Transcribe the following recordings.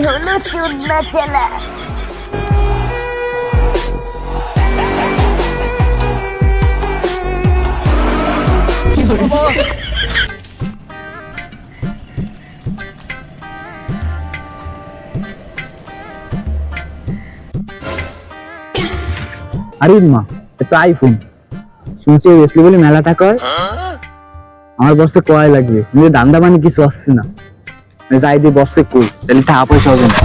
হলো চুদনা চালা। আরে মা, এটা আইফোন শুনছি বেসলি বলে মেলা টাকা হয়। আমার বসে কয় লাগবে, নিজে দান্দা মানে কিছু আসছে না, যাই দিয়ে বসে কই তাহলে টাকা পয়সা হবে না।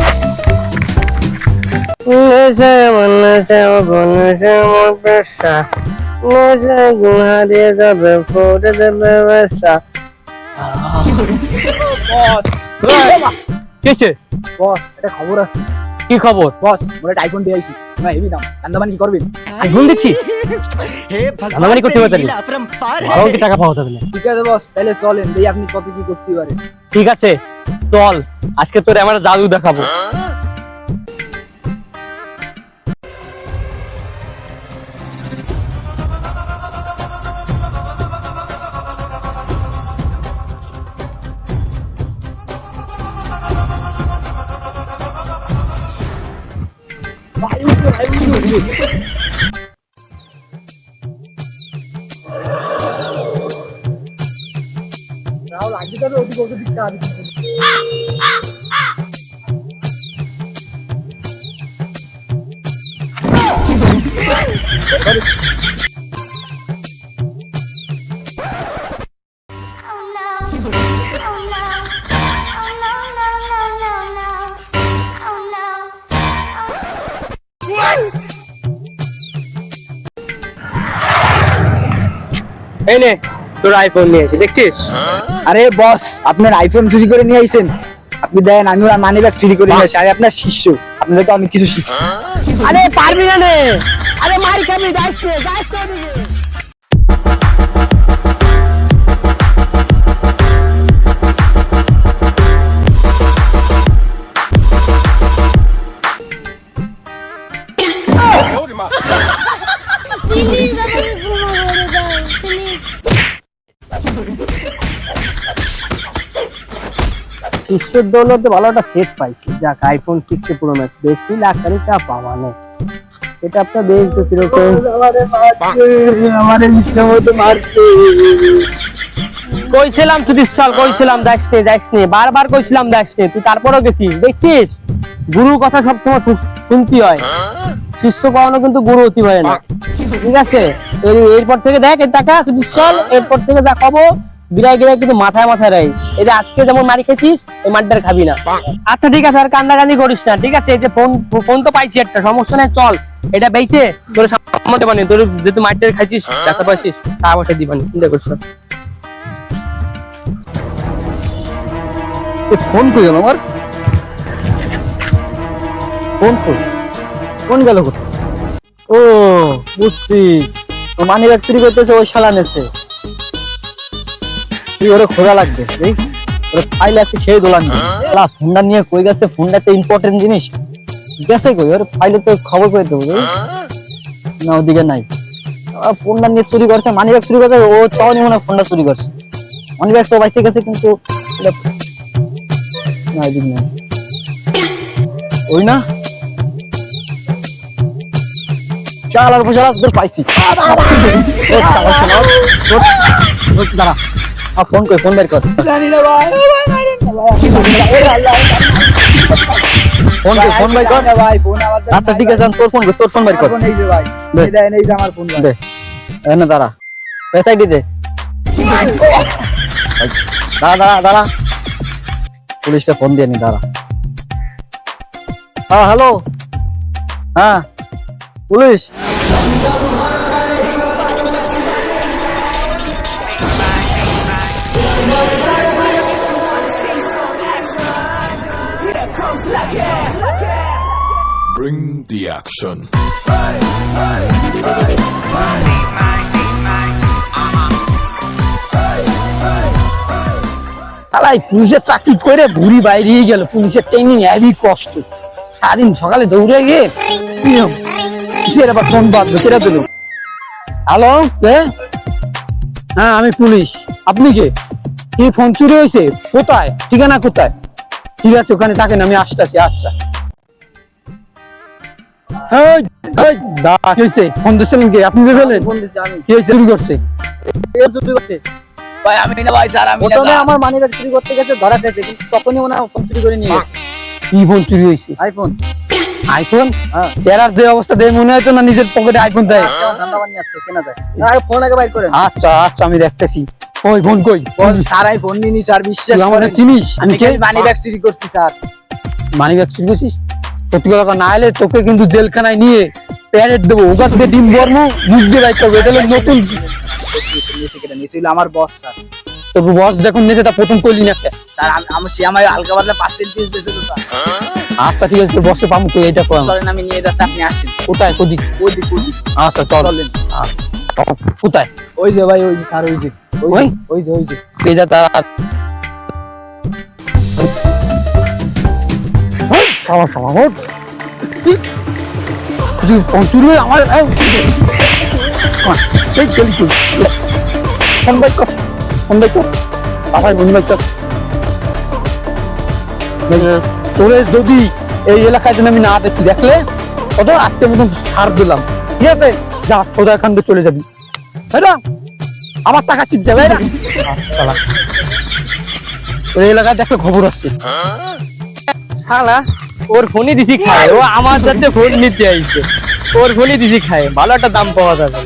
বস এটা খবর আছে। কি খবর বস মোরে আইফোন দিয়ে আইছি, না হেভি দাম, দান্দামান কি করবেন? আইফোন দেখছি দান্দামানি করতে পারতেন, আরো কি টাকা পাওয়া যাবে না। ঠিক আছে বস, তাহলে চলেন দেই আপনি কত কি করতে পারেন। ঠিক আছে চল, আজকে তোরে আমার জাদু দেখাবো। এই নে তোর আইফোন নিয়ে এসে দেখছিস। আরে বস আপনার আইফোন চুরি করে নিয়ে আইছেন, আপনি দেন আমি ওর মানি ব্যাগ চুরি করে নিয়ে আসি, আমি আপনার শিষ্য, আপনাদেরকে আমি কিছু শিখছি। আরে পারবি না রে, আরে মার খাবি, যাস রে, যাস তো ওদিকে। শিষ্যের দৌলতে ভালো একটা সেট পাইছি, যাক আইফোন 60 প্রো ম্যাক্স, বেশ 2 লাখ টাকা পাওয়া নেই, সেটা আপনার বেশ তো কিরকম। আমারে ইচ্ছা মতো মারতে কইছিলাম তুই চল, কইছিলাম যাস নে, বারবার কইছিলাম যাস নে, তুই তারপরও গেছিস। দেখছিস গুরুর কথা সবসময় শুনতে হয়, শিষ্য পাওয়ানো কিন্তু গুরু হতে পারে না, ঠিক আছে। এরপর থেকে দেখ এই টাকা তুই চল, এরপর থেকে যা খাবো বিরাই গিরাই কিন্তু মাথায় মাথায় রাখিস। এই যে আজকে যেমন মারি খেয়েছিস এই মারটার খাবি না। আচ্ছা ঠিক আছে, আর কান্দাকান্দি করিস না, ঠিক আছে। এই যে ফোন তো পাইছি একটা, সমস্যা নেই, চল এটা বেচে তোর সামনে দেবানি, তোর যে তুই মারটার খাইছিস টাকা পাইছিস টাকা পয়সা দিবানি, চিন্তা করিস না। ফোন কই গেল আমার, ফোন কই, ফোন গেল কোথায়? ও বুঝছি, ও মানি ব্যাগ চুরি করতেছে, ওই শালা নেছে, ওরে খোঁজা লাগবে, ওরে ফাইল আছে সেই দোলান ফোনটা নিয়ে কই গেছে, ফোনটা তো ইম্পর্টেন্ট জিনিস, গেছে কই ওর ফাইলে তো খবর করে দেবো না, ওদিকে নাই। ফোনটা নিয়ে চুরি করছে, মানি ব্যাগ চুরি করছে, ও তাও মনে হয় ফোনটা চুরি করছে, মানি ব্যাগ তো বাইসে গেছে, কিন্তু না এদিক নাই, ওই না চালার পয়সা তোর পাইছি, দাঁড়া ফোন কই, ফোন বের কর, ফোন কই, ফোন বের কর ভাই, ফোন আমার। আচ্ছা ঠিক আছে, তোর ফোন কর, তোর ফোন বের কর, এই যে ভাই এই যে আমার ফোন দে, এনে দাঁড়া, এসআইডি দে, দাঁড়া দাঁড়া দাঁড়া, পুলিশটা ফোন দিয়ে নি, দাঁড়া। হ্যাঁ হ্যালো, হ্যাঁ পুলিশ, Bring the action. তালাই পুলিশের চাকরি করে ভুড়ি বাইরে গেল, পুলিশের ট্রেনিং হেভি কষ্ট, সারাদিন সকালে দৌড়ে গিয়ে কিসের আবার ফোন বাঁধলো, কেটে দিল। হ্যালো, কে? হ্যাঁ আমি পুলিশ, আপনি কে? কি ফোন চুরি হয়েছে? কোথায়? ঠিকানা কোথায়? ঠিক আছে ওখানে থাকেন, আমি আসতেছি। আচ্ছা এই, এই, কি হয়েছে? ফোন দিচ্ছিলেন কে? আপনি বেরোলেন? কি হয়েছে? চুরি করছে? ভাই আমি না ভাই স্যার, আমি প্রথমে আমার মানিব্যাগ চুরি করতে গেছে, ধরা খেয়েছে, কিন্তু তখনই মনে হয় ফোন চুরি করে নিয়ে গেছে। কি ফোন চুরি হয়েছে? আইফোন। আইফোন? হ্যাঁ। চেহারার যে অবস্থা দেখে মনে হয় তো না নিজের পকেটে আইফোন দেয়। ফোন আগে বাইর করেন। আচ্ছা আচ্ছা আমি দেখতেছি। ওই ফোন কই? স্যার আমি ফোন নিনি স্যার, বিশ্বাস তুই আমার করেন। চিনিস? আমি কি মানি ব্যাগ চুরি করছি স্যার? মানিব্যাগ চুরি করছিস? সত্যি কথা না এলে তোকে কিন্তু জেলখানায় নিয়ে প্যারেড দেবো, ওখান থেকে ডিম বর্ম মুখ দিয়ে রাখতে হবে। এটা হলো নতুন। নিয়েছিল আমার বস স্যার। তোর বস যখন নিয়েছে তা প্রথম করলি না? স্যার সে আমার হালকা পাতলা পার্সেন্টেজ দিয়েছিল স্যার। আচ্ছা ঠিক আছে, তোর বসে পাবো কই? এটা কর। চলেন আমি নিয়ে যাচ্ছি, আপনি আসেন। কোথায়? কোদিক? ওদিক ওদিক। আচ্ছা চল। চলেন। কোথায়? ওই যে ভাই, ওই যে স্যার, ওই যে ওই? ওই যে ওই যে পেজা তার সামা সামা হোক তুই পঞ্চুর হয়ে আমার এই চলি তুই ফোন বাইক কর, ফোন বাইক কর, বাবাই মন বাইক কর। তোরে যদি এই এলাকায় যেন আমি না দেখি, দেখলে কত আজকের মতন সার দিলাম, ঠিক আছে? যা সোজা এখান থেকে চলে যাবি, তাই না? আমার টাকা চিপ যাবে না। ওই এলাকায় দেখলে খবর আসছে। শালা ওর ফোনই দিছি খায়, ও আমার সাথে ফোন নিতে আইছে, ওর ফোনই দিছি খায়, ভালো একটা দাম পাওয়া যাবে।